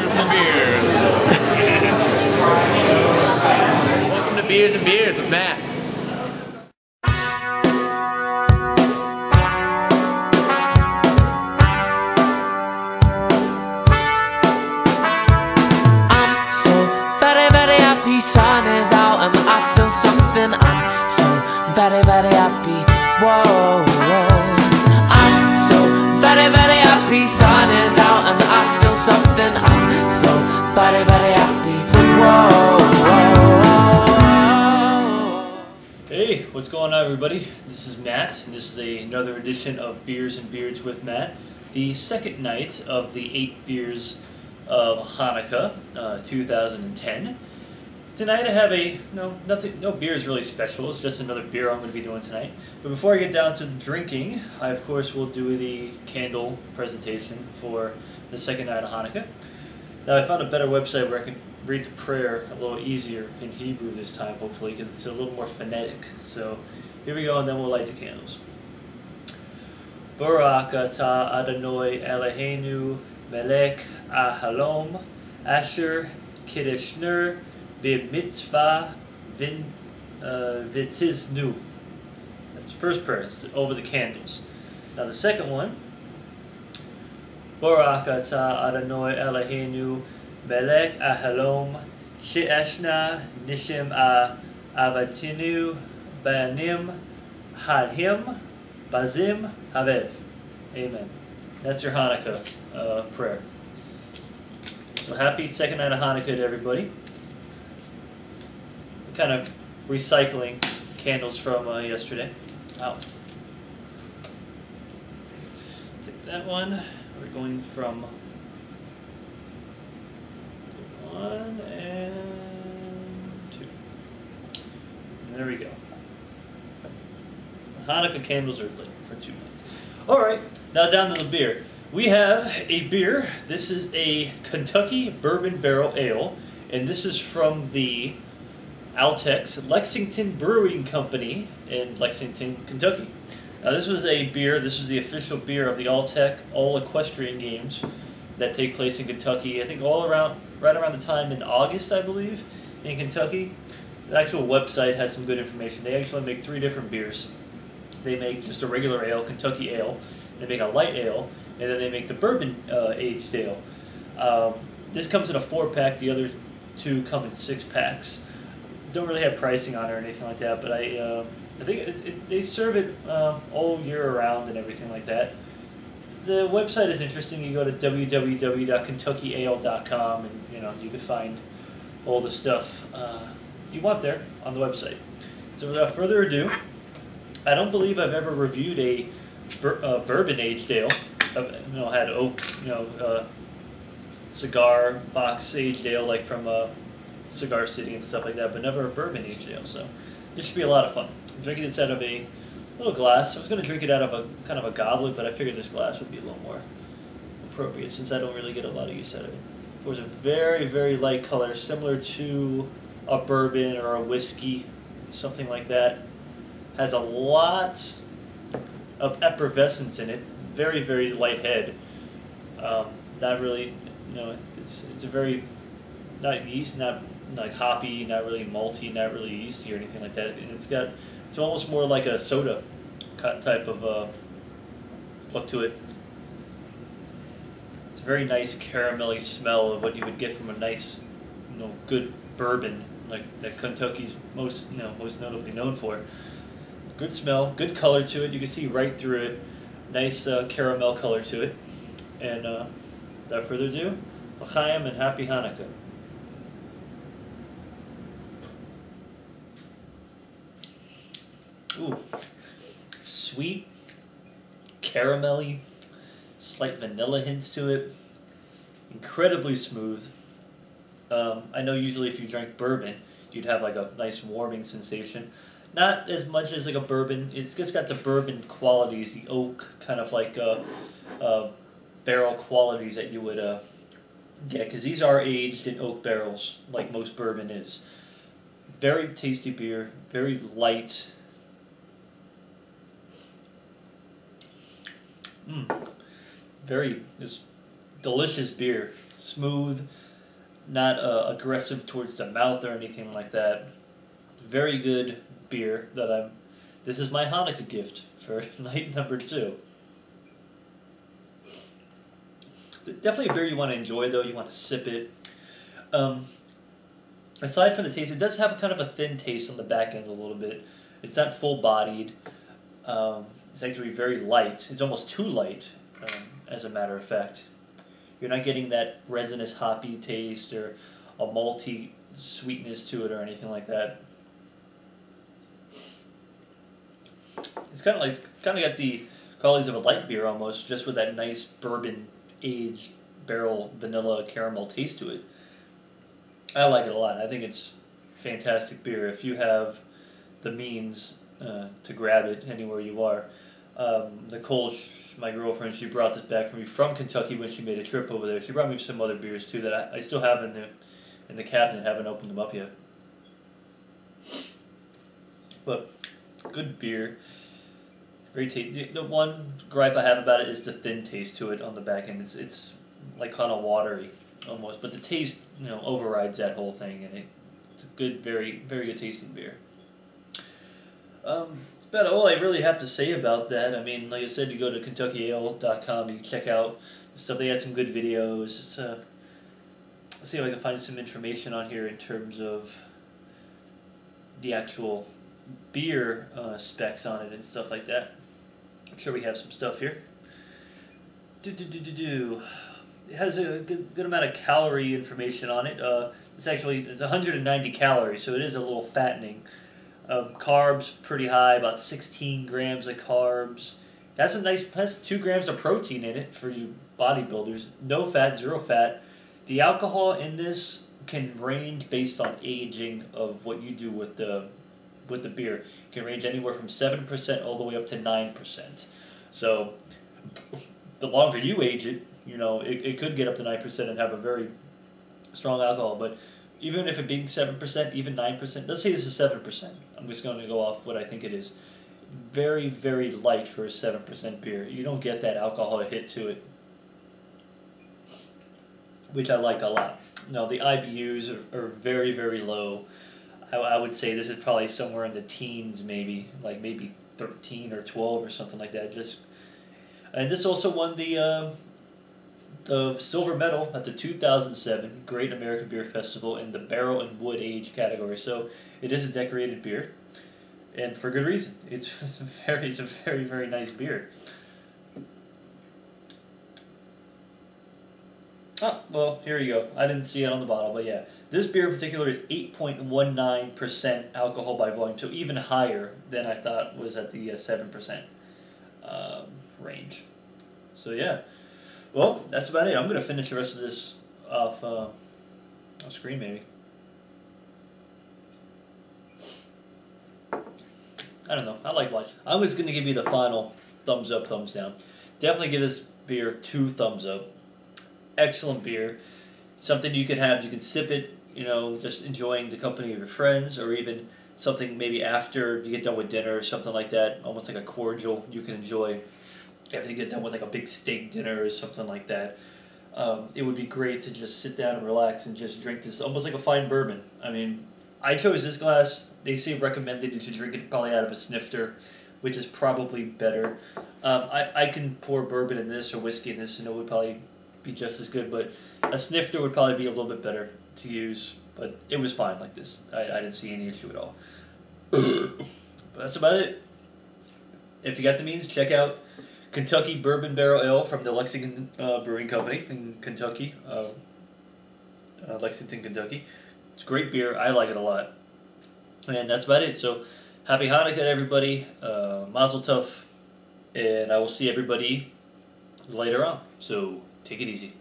Beers and Beers. Welcome to Beers and Beers with Matt. I'm so very, very happy. Sun is out and I feel something. I'm so very, very happy. Whoa, whoa. I'm so very, very happy. Sun is out and I feel something. I'm so very, very happy. Whoa, whoa, whoa. Hey, what's going on, everybody? This is Matt, and this is another edition of Beers and Beards with Matt, the second night of the 8 Beers of Chanukah 2010. Tonight I have no beers really special. It's just another beer I'm going to be doing tonight. But before I get down to drinking, I of course will do the candle presentation for the second night of Hanukkah. Now I found a better website where I can read the prayer a little easier in Hebrew this time, hopefully, because it's a little more phonetic. So here we go, and then we'll light the candles. Barak atah Adonai Eloheinu melech ahalom asher kiddushner b'mitzvah v'tiznu. That's the first prayer. It's over the candles. Now the second one. Barak atah Adonai Eloheinu melech ahalom she'eshna nishim avatinu banim hadhim bazim havev. Amen. That's your Hanukkah prayer. So happy second night of Hanukkah to everybody. I'm kind of recycling candles from yesterday. Wow. Take that one. We're going from 1 and 2. And there we go. The Hanukkah candles are lit for 2 months. Alright, now down to the beer. We have a beer. This is a Kentucky Bourbon Barrel Ale, and this is from the Altex Lexington Brewing Company in Lexington, Kentucky. Now this was a beer, this was the official beer of the Alltech All Equestrian Games that take place in Kentucky, I think right around the time in August, I believe, in Kentucky. The actual website has some good information. They actually make 3 different beers. They make just a regular ale, Kentucky ale, they make a light ale, and then they make the bourbon aged ale. This comes in a 4-pack, the other 2 come in 6-packs. Don't really have pricing on it or anything like that, but I think they serve it all year around and everything like that. The website is interesting. You go to www.kentuckyale.com and you can find all the stuff you want there on the website. So without further ado, I don't believe I've ever reviewed a bourbon aged ale. I've had oak, cigar box aged ale like from Cigar City and stuff like that, but never a bourbon aged ale. So this should be a lot of fun. I'm drinking this out of a little glass. I was going to drink it out of a kind of a goblet, but I figured this glass would be a little more appropriate since I don't really get a lot of use out of it. It was a very, very light color, similar to a bourbon or a whiskey, something like that. Has a lot of effervescence in it. Very, very light head. Not really, it's a very, not yeast, not like hoppy, not really malty, not really yeasty or anything like that. And it's almost more like a soda type of look to it. It's a very nice caramelly smell of what you would get from a nice, good bourbon, like that Kentucky's most notably known for. Good smell, good color to it. You can see right through it. Nice caramel color to it. And without further ado, l'chaim and happy Hanukkah. Ooh, sweet, caramelly, slight vanilla hints to it. Incredibly smooth. I know usually if you drank bourbon, you'd have like a nice warming sensation. Not as much as like a bourbon. It's just got the bourbon qualities, the oak kind of like barrel qualities that you would get, because these are aged in oak barrels like most bourbon is. Very tasty beer, very light. Very, just delicious beer. Smooth, not aggressive towards the mouth or anything like that. Very good beer that this is my Hanukkah gift for night number 2. Definitely a beer you want to enjoy though, you want to sip it. Aside from the taste, it does have a kind of a thin taste on the back end a little bit. It's not full bodied. It's actually very light. It's almost too light, as a matter of fact. You're not getting that resinous hoppy taste or a malty sweetness to it or anything like that. It's kind of got the qualities of a light beer almost, just with that nice bourbon aged barrel vanilla caramel taste to it. I like it a lot. I think it's fantastic beer if you have the means to grab it anywhere you are. Nicole, my girlfriend, she brought this back for me from Kentucky when she made a trip over there. She brought me some other beers too that I still have in the cabinet. Haven't opened them up yet. But good beer. Very tasty. The one gripe I have about it is the thin taste to it on the back end. It's like kind of watery almost, but the taste overrides that whole thing, and it's a good, very very good tasting beer. It's about all I really have to say about that. I mean, like I said, you go to KentuckyAle.com, you check out the stuff. They had some good videos. Just, let's see if I can find some information on here in terms of the actual beer specs on it and stuff like that. I'm sure we have some stuff here. It has a good amount of calorie information on it. It's 190 calories, so it is a little fattening. Carbs pretty high, about 16 grams of carbs. Has 2 grams of protein in it for you bodybuilders. No fat, 0 fat. The alcohol in this can range based on aging of what you do with the beer. It can range anywhere from 7% all the way up to 9%. So the longer you age it, it could get up to 9% and have a very strong alcohol. But even if it being 7%, even 9%, let's say this is 7%. I'm just going to go off what I think it is. Very, very light for a 7% beer. You don't get that alcohol hit to it, which I like a lot. No, the IBUs are very, very low. I would say this is probably somewhere in the teens, maybe 13 or 12 or something like that. And this also won the silver medal at the 2007 Great American Beer Festival in the barrel and wood age category. So it is a decorated beer, and for good reason. It's a very, very nice beer. Oh, well, here you go. I didn't see it on the bottle, but yeah. This beer in particular is 8.19% alcohol by volume, so even higher than I thought was at the 7% range. So yeah. Well, that's about it. I'm going to finish the rest of this off screen, maybe. I don't know. I like watching. I'm just going to give you the final thumbs up, thumbs down. Definitely give this beer 2 thumbs up. Excellent beer. Something you can have. You can sip it, just enjoying the company of your friends, or even something maybe after you get done with dinner or something like that. Almost like a cordial you can enjoy after you get done with like a big steak dinner or something like that. It would be great to just sit down and relax and just drink this, almost like a fine bourbon. I mean, I chose this glass. They say recommended you should drink it probably out of a snifter, which is probably better. I can pour bourbon in this or whiskey in this, and it would probably be just as good, but a snifter would probably be a little bit better to use. But it was fine like this. I didn't see any issue at all. But that's about it. If you got the means, check out Kentucky Bourbon Barrel Ale from the Lexington Brewing Company in Kentucky, Lexington, Kentucky. It's great beer. I like it a lot. And that's about it. So, happy Hanukkah, everybody. Mazel tov. And I will see everybody later on. So, take it easy.